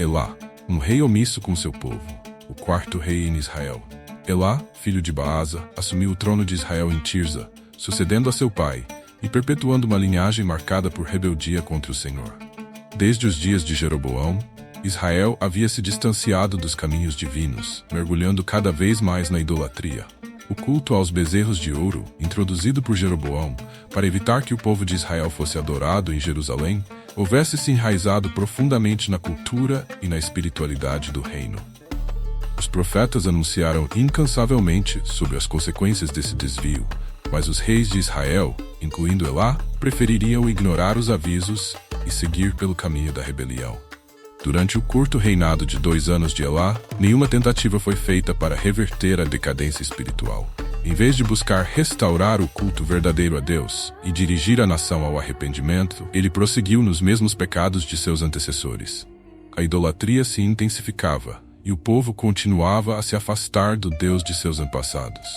Elá, um rei omisso com seu povo, o quarto rei em Israel. Elá, filho de Baasa, assumiu o trono de Israel em Tirza, sucedendo a seu pai, e perpetuando uma linhagem marcada por rebeldia contra o Senhor. Desde os dias de Jeroboão, Israel havia se distanciado dos caminhos divinos, mergulhando cada vez mais na idolatria. O culto aos bezerros de ouro, introduzido por Jeroboão, para evitar que o povo de Israel fosse adorado em Jerusalém, houvesse se enraizado profundamente na cultura e na espiritualidade do reino. Os profetas anunciaram incansavelmente sobre as consequências desse desvio, mas os reis de Israel, incluindo Elá, prefeririam ignorar os avisos e seguir pelo caminho da rebelião. Durante o curto reinado de 2 anos de Elá, nenhuma tentativa foi feita para reverter a decadência espiritual. Em vez de buscar restaurar o culto verdadeiro a Deus e dirigir a nação ao arrependimento, ele prosseguiu nos mesmos pecados de seus antecessores. A idolatria se intensificava, e o povo continuava a se afastar do Deus de seus antepassados.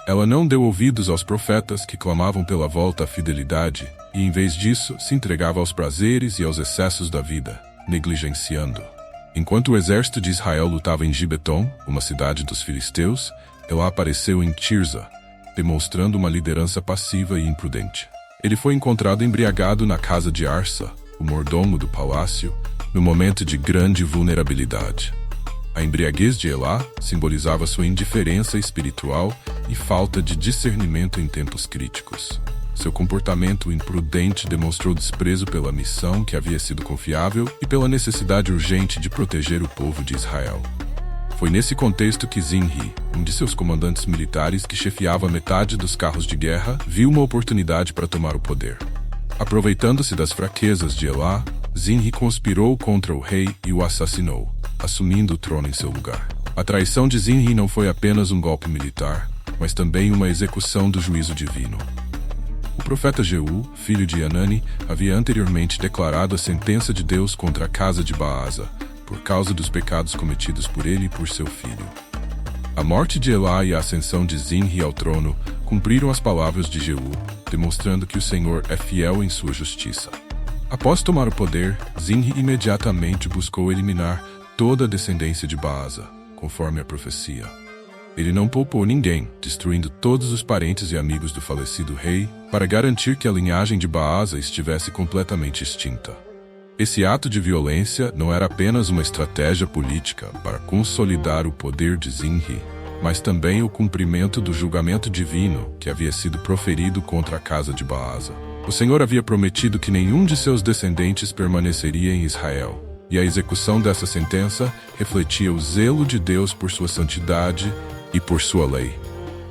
Ela não deu ouvidos aos profetas que clamavam pela volta à fidelidade, e em vez disso se entregava aos prazeres e aos excessos da vida, negligenciando. Enquanto o exército de Israel lutava em Gibeton, uma cidade dos filisteus, Elá apareceu em Tirza, demonstrando uma liderança passiva e imprudente. Ele foi encontrado embriagado na casa de Arsa, o mordomo do palácio, no momento de grande vulnerabilidade. A embriaguez de Elá simbolizava sua indiferença espiritual e falta de discernimento em tempos críticos. Seu comportamento imprudente demonstrou desprezo pela missão que havia sido confiável e pela necessidade urgente de proteger o povo de Israel. Foi nesse contexto que Zinri, um de seus comandantes militares que chefiava metade dos carros de guerra, viu uma oportunidade para tomar o poder. Aproveitando-se das fraquezas de Elá, Zinri conspirou contra o rei e o assassinou, assumindo o trono em seu lugar. A traição de Zinri não foi apenas um golpe militar, mas também uma execução do juízo divino. O profeta Jeú, filho de Hanani, havia anteriormente declarado a sentença de Deus contra a casa de Baasa, por causa dos pecados cometidos por ele e por seu filho. A morte de Elá e a ascensão de Zinri ao trono cumpriram as palavras de Jeú, demonstrando que o Senhor é fiel em sua justiça. Após tomar o poder, Zinri imediatamente buscou eliminar toda a descendência de Baasa, conforme a profecia. Ele não poupou ninguém, destruindo todos os parentes e amigos do falecido rei, para garantir que a linhagem de Baasa estivesse completamente extinta. Esse ato de violência não era apenas uma estratégia política para consolidar o poder de Zinri, mas também o cumprimento do julgamento divino que havia sido proferido contra a casa de Baasa. O Senhor havia prometido que nenhum de seus descendentes permaneceria em Israel, e a execução dessa sentença refletia o zelo de Deus por sua santidade e por sua lei.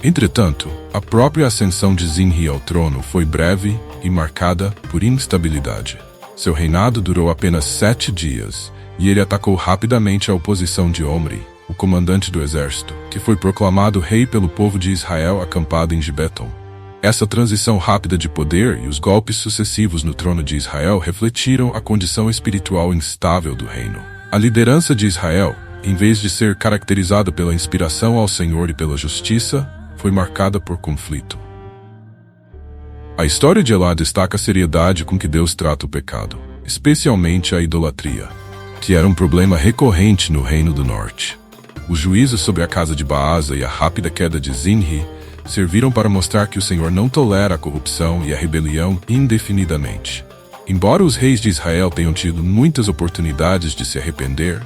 Entretanto, a própria ascensão de Zinri ao trono foi breve e marcada por instabilidade. Seu reinado durou apenas 7 dias, e ele atacou rapidamente a oposição de Omri, o comandante do exército, que foi proclamado rei pelo povo de Israel acampado em Gibeton. Essa transição rápida de poder e os golpes sucessivos no trono de Israel refletiram a condição espiritual instável do reino. A liderança de Israel, em vez de ser caracterizada pela inspiração ao Senhor e pela justiça, foi marcada por conflito. A história de Elá destaca a seriedade com que Deus trata o pecado, especialmente a idolatria, que era um problema recorrente no Reino do Norte. Os juízos sobre a casa de Baasa e a rápida queda de Zinri serviram para mostrar que o Senhor não tolera a corrupção e a rebelião indefinidamente. Embora os reis de Israel tenham tido muitas oportunidades de se arrepender,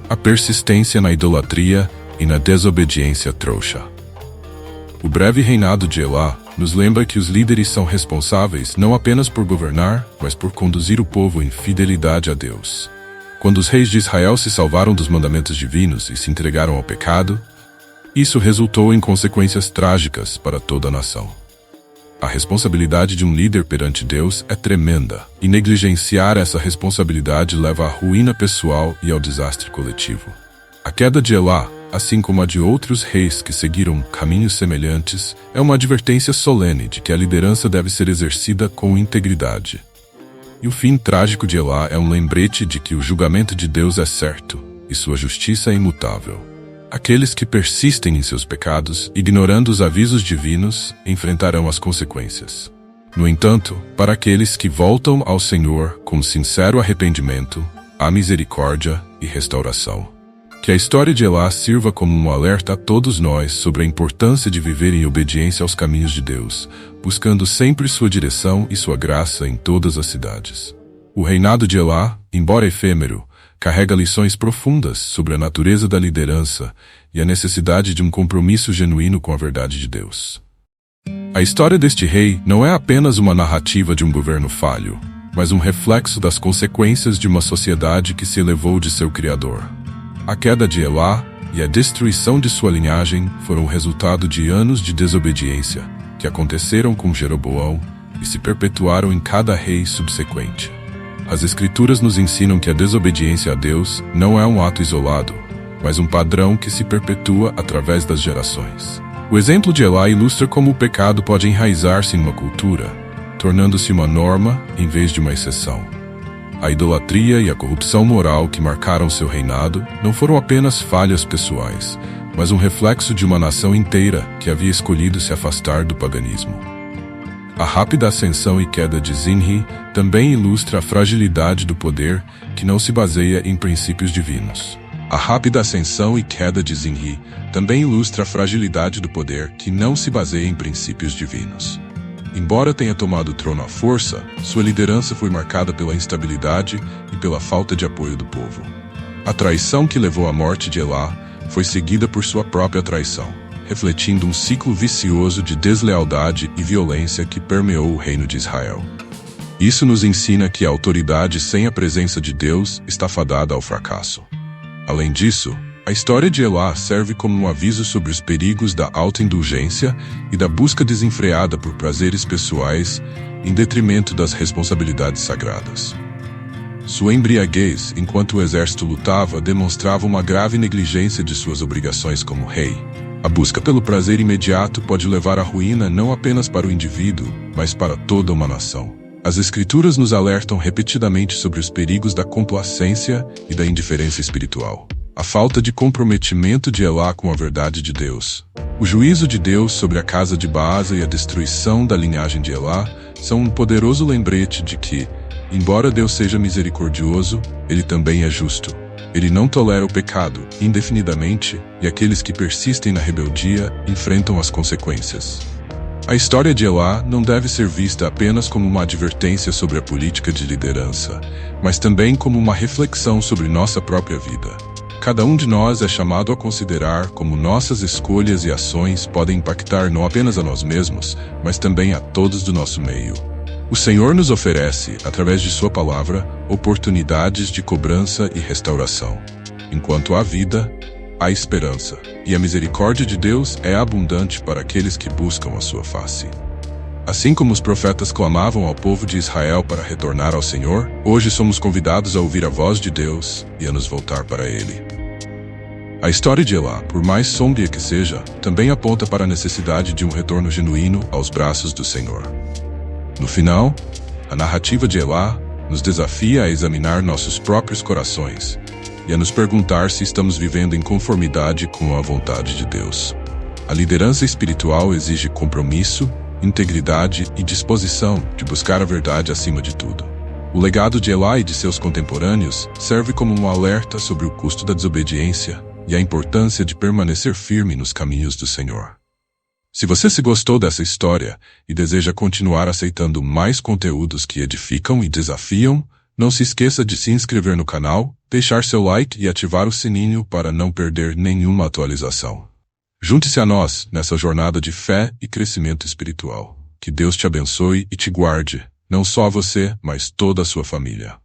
a persistência na idolatria e na desobediência trouxa. O breve reinado de Elá nos lembra que os líderes são responsáveis não apenas por governar, mas por conduzir o povo em fidelidade a Deus. Quando os reis de Israel se salvaram dos mandamentos divinos e se entregaram ao pecado, isso resultou em consequências trágicas para toda a nação. A responsabilidade de um líder perante Deus é tremenda, e negligenciar essa responsabilidade leva à ruína pessoal e ao desastre coletivo. A queda de Elá, assim como a de outros reis que seguiram caminhos semelhantes, é uma advertência solene de que a liderança deve ser exercida com integridade. E o fim trágico de Elá é um lembrete de que o julgamento de Deus é certo e sua justiça é imutável. Aqueles que persistem em seus pecados, ignorando os avisos divinos, enfrentarão as consequências. No entanto, para aqueles que voltam ao Senhor com sincero arrependimento, a misericórdia e restauração. Que a história de Elá sirva como um alerta a todos nós sobre a importância de viver em obediência aos caminhos de Deus, buscando sempre sua direção e sua graça em todas as cidades. O reinado de Elá, embora efêmero, carrega lições profundas sobre a natureza da liderança e a necessidade de um compromisso genuíno com a verdade de Deus. A história deste rei não é apenas uma narrativa de um governo falho, mas um reflexo das consequências de uma sociedade que se elevou de seu criador. A queda de Elá e a destruição de sua linhagem foram o resultado de anos de desobediência que aconteceram com Jeroboão e se perpetuaram em cada rei subsequente. As Escrituras nos ensinam que a desobediência a Deus não é um ato isolado, mas um padrão que se perpetua através das gerações. O exemplo de Elá ilustra como o pecado pode enraizar-se em uma cultura, tornando-se uma norma em vez de uma exceção. A idolatria e a corrupção moral que marcaram seu reinado não foram apenas falhas pessoais, mas um reflexo de uma nação inteira que havia escolhido se afastar do paganismo. A rápida ascensão e queda de Zinri também ilustra a fragilidade do poder que não se baseia em princípios divinos. A rápida ascensão e queda de Zinri também ilustra a fragilidade do poder que não se baseia em princípios divinos. Embora tenha tomado o trono à força, sua liderança foi marcada pela instabilidade e pela falta de apoio do povo. A traição que levou à morte de Elá foi seguida por sua própria traição, refletindo um ciclo vicioso de deslealdade e violência que permeou o reino de Israel. Isso nos ensina que a autoridade sem a presença de Deus está fadada ao fracasso. Além disso, a história de Elá serve como um aviso sobre os perigos da autoindulgência e da busca desenfreada por prazeres pessoais em detrimento das responsabilidades sagradas. Sua embriaguez, enquanto o exército lutava, demonstrava uma grave negligência de suas obrigações como rei. A busca pelo prazer imediato pode levar à ruína não apenas para o indivíduo, mas para toda uma nação. As Escrituras nos alertam repetidamente sobre os perigos da complacência e da indiferença espiritual. A falta de comprometimento de Elá com a verdade de Deus. O juízo de Deus sobre a casa de Baasa e a destruição da linhagem de Elá são um poderoso lembrete de que, embora Deus seja misericordioso, Ele também é justo. Ele não tolera o pecado indefinidamente e aqueles que persistem na rebeldia enfrentam as consequências. A história de Elá não deve ser vista apenas como uma advertência sobre a política de liderança, mas também como uma reflexão sobre nossa própria vida. Cada um de nós é chamado a considerar como nossas escolhas e ações podem impactar não apenas a nós mesmos, mas também a todos do nosso meio. O Senhor nos oferece, através de Sua palavra, oportunidades de cobrança e restauração. Enquanto há vida, há esperança, e a misericórdia de Deus é abundante para aqueles que buscam a Sua face. Assim como os profetas clamavam ao povo de Israel para retornar ao Senhor, hoje somos convidados a ouvir a voz de Deus e a nos voltar para Ele. A história de Elá, por mais sombria que seja, também aponta para a necessidade de um retorno genuíno aos braços do Senhor. No final, a narrativa de Elá nos desafia a examinar nossos próprios corações e a nos perguntar se estamos vivendo em conformidade com a vontade de Deus. A liderança espiritual exige compromisso, integridade e disposição de buscar a verdade acima de tudo. O legado de Elá e de seus contemporâneos serve como um alerta sobre o custo da desobediência e a importância de permanecer firme nos caminhos do Senhor. Se você se gostou dessa história e deseja continuar aceitando mais conteúdos que edificam e desafiam, não se esqueça de se inscrever no canal, deixar seu like e ativar o sininho para não perder nenhuma atualização. Junte-se a nós nessa jornada de fé e crescimento espiritual. Que Deus te abençoe e te guarde, não só você, mas toda a sua família.